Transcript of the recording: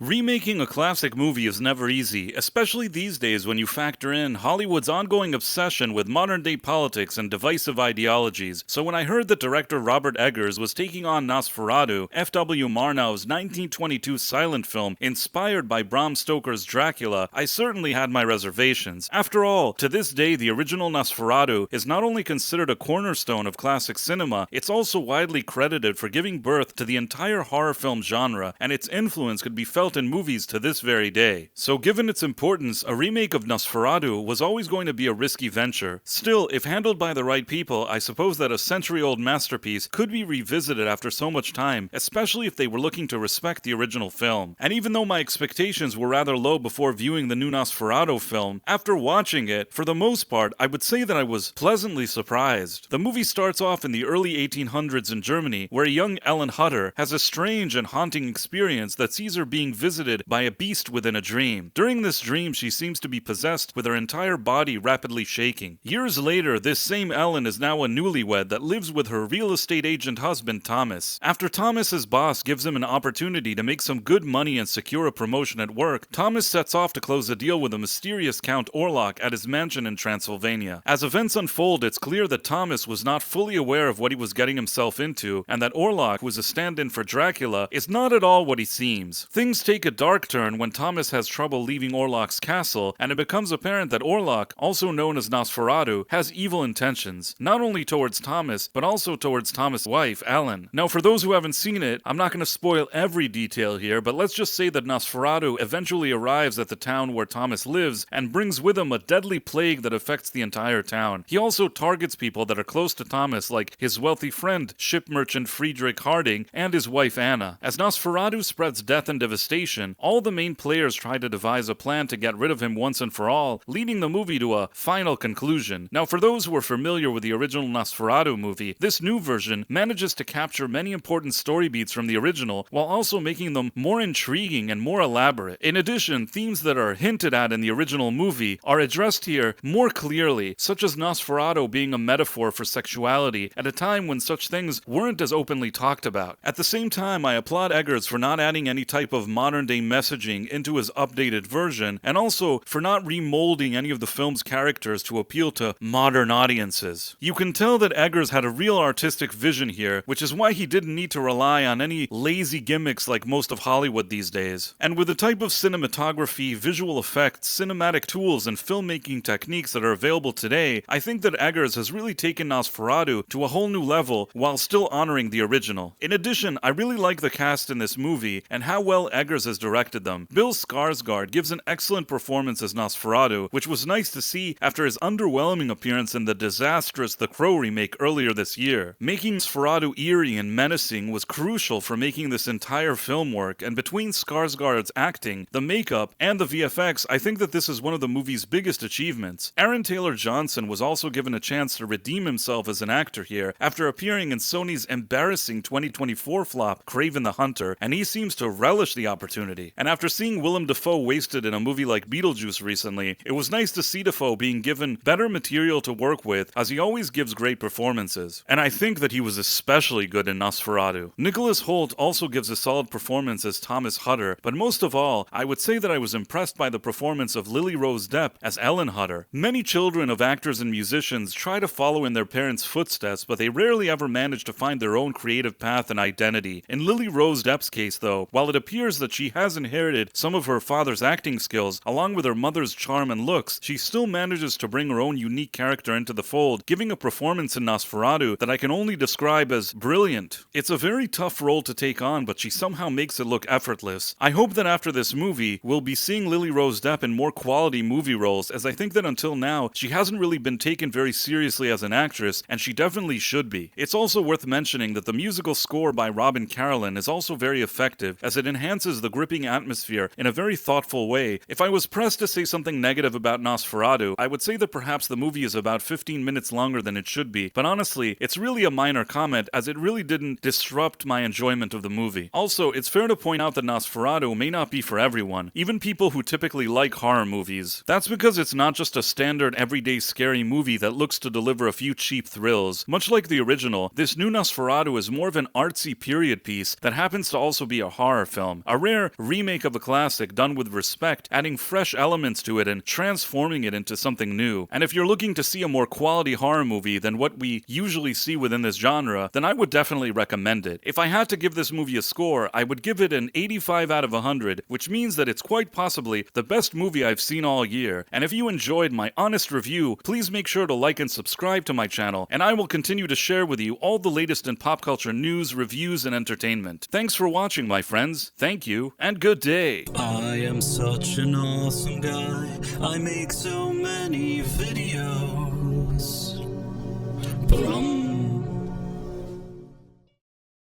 Remaking a classic movie is never easy, especially these days when you factor in Hollywood's ongoing obsession with modern-day politics and divisive ideologies. So when I heard that director Robert Eggers was taking on Nosferatu, F.W. Murnau's 1922 silent film inspired by Bram Stoker's Dracula, I certainly had my reservations. After all, to this day the original Nosferatu is not only considered a cornerstone of classic cinema, it's also widely credited for giving birth to the entire horror film genre, and its influence could be felt in movies to this very day. So given its importance, a remake of Nosferatu was always going to be a risky venture. Still, if handled by the right people, I suppose that a century-old masterpiece could be revisited after so much time, especially if they were looking to respect the original film. And even though my expectations were rather low before viewing the new Nosferatu film, after watching it, for the most part, I would say that I was pleasantly surprised. The movie starts off in the early 1800s in Germany, where a young Ellen Hutter has a strange and haunting experience that sees her being visited by a beast within a dream. During this dream, she seems to be possessed with her entire body rapidly shaking. Years later, this same Ellen is now a newlywed that lives with her real estate agent husband Thomas. After Thomas's boss gives him an opportunity to make some good money and secure a promotion at work, Thomas sets off to close a deal with a mysterious Count Orlok at his mansion in Transylvania. As events unfold, it's clear that Thomas was not fully aware of what he was getting himself into, and that Orlok, who is a stand-in for Dracula, is not at all what he seems. Things take a dark turn when Thomas has trouble leaving Orlok's castle, and it becomes apparent that Orlok, also known as Nosferatu, has evil intentions, not only towards Thomas, but also towards Thomas' wife, Ellen. Now, for those who haven't seen it, I'm not going to spoil every detail here, but let's just say that Nosferatu eventually arrives at the town where Thomas lives, and brings with him a deadly plague that affects the entire town. He also targets people that are close to Thomas, like his wealthy friend, ship merchant Friedrich Harding, and his wife Anna. As Nosferatu spreads death and devastation, all the main players try to devise a plan to get rid of him once and for all, leading the movie to a final conclusion. Now, for those who are familiar with the original Nosferatu movie, this new version manages to capture many important story beats from the original, while also making them more intriguing and more elaborate. In addition, themes that are hinted at in the original movie are addressed here more clearly, such as Nosferatu being a metaphor for sexuality at a time when such things weren't as openly talked about. At the same time, I applaud Eggers for not adding any type of modern-day messaging into his updated version, and also for not remolding any of the film's characters to appeal to modern audiences. You can tell that Eggers had a real artistic vision here, which is why he didn't need to rely on any lazy gimmicks like most of Hollywood these days. And with the type of cinematography, visual effects, cinematic tools, and filmmaking techniques that are available today, I think that Eggers has really taken Nosferatu to a whole new level while still honoring the original. In addition, I really like the cast in this movie and how well Eggers has directed them. Bill Skarsgård gives an excellent performance as Nosferatu, which was nice to see after his underwhelming appearance in the disastrous The Crow remake earlier this year. Making Nosferatu eerie and menacing was crucial for making this entire film work, and between Skarsgård's acting, the makeup, and the VFX, I think that this is one of the movie's biggest achievements. Aaron Taylor-Johnson was also given a chance to redeem himself as an actor here after appearing in Sony's embarrassing 2024 flop, Kraven the Hunter, and he seems to relish the opportunity. And after seeing Willem Dafoe wasted in a movie like Beetlejuice recently, it was nice to see Dafoe being given better material to work with, as he always gives great performances. And I think that he was especially good in Nosferatu. Nicholas Hoult also gives a solid performance as Thomas Hutter, but most of all, I would say that I was impressed by the performance of Lily Rose Depp as Ellen Hutter. Many children of actors and musicians try to follow in their parents' footsteps, but they rarely ever manage to find their own creative path and identity. In Lily Rose Depp's case, though, while it appears that she has inherited some of her father's acting skills, along with her mother's charm and looks, she still manages to bring her own unique character into the fold, giving a performance in Nosferatu that I can only describe as brilliant. It's a very tough role to take on, but she somehow makes it look effortless. I hope that after this movie, we'll be seeing Lily Rose Depp in more quality movie roles, as I think that until now, she hasn't really been taken very seriously as an actress, and she definitely should be. It's also worth mentioning that the musical score by Robin Carolan is also very effective, as it enhances the gripping atmosphere in a very thoughtful way. If I was pressed to say something negative about Nosferatu, I would say that perhaps the movie is about 15 minutes longer than it should be, but honestly, it's really a minor comment, as it really didn't disrupt my enjoyment of the movie. Also, it's fair to point out that Nosferatu may not be for everyone, even people who typically like horror movies. That's because it's not just a standard everyday scary movie that looks to deliver a few cheap thrills. Much like the original, this new Nosferatu is more of an artsy period piece that happens to also be a horror film. A rare rare remake of a classic done with respect, adding fresh elements to it and transforming it into something new. And if you're looking to see a more quality horror movie than what we usually see within this genre, then I would definitely recommend it. If I had to give this movie a score, I would give it an 85 out of 100, which means that it's quite possibly the best movie I've seen all year. And if you enjoyed my honest review, please make sure to like and subscribe to my channel, and I will continue to share with you all the latest in pop culture news, reviews, and entertainment. Thanks for watching, my friends. Thank you, and good day. I am such an awesome guy. I make so many videos. From